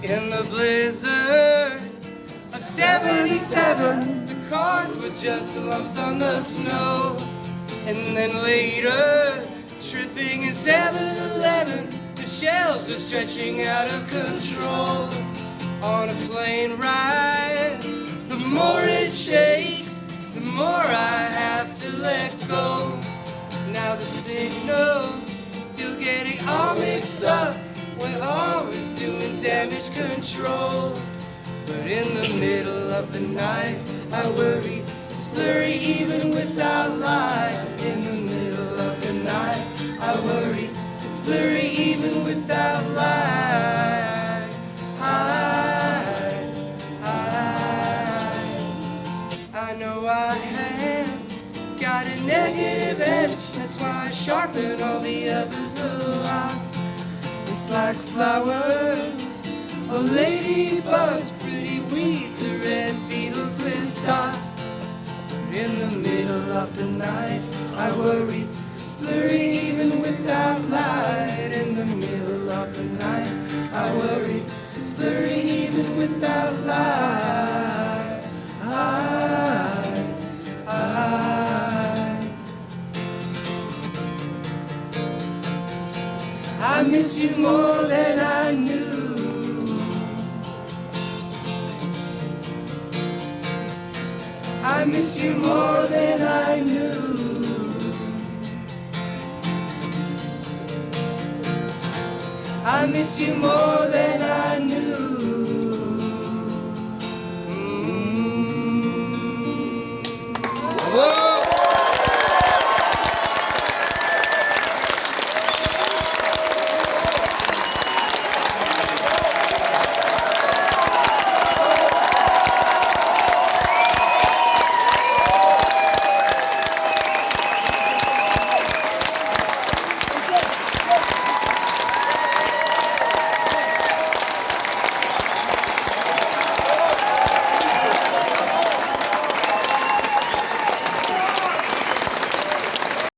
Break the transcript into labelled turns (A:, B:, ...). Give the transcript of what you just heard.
A: In the blizzard of 77, the cars were just lumps on the snow. And then later, tripping in 7-Eleven, the shelves were stretching out of control. On a plane ride, the more it shakes, the more I have to let go. Now the signals still getting all mixed up. We're always doing damage control. But in the middle of the night, I worry, it's blurry even without light. In the middle of the night, I worry, it's blurry even without light. I know I have got a negative edge, that's why I sharpen all the others a lot. It's like flowers or ladybugs, pretty weeds or red beetles with dots. But in the middle of the night, I worry, it's blurry even without light. In the middle of the night, I worry, it's blurry even without light. I miss you more than I knew. I miss you more than I knew. I miss you more than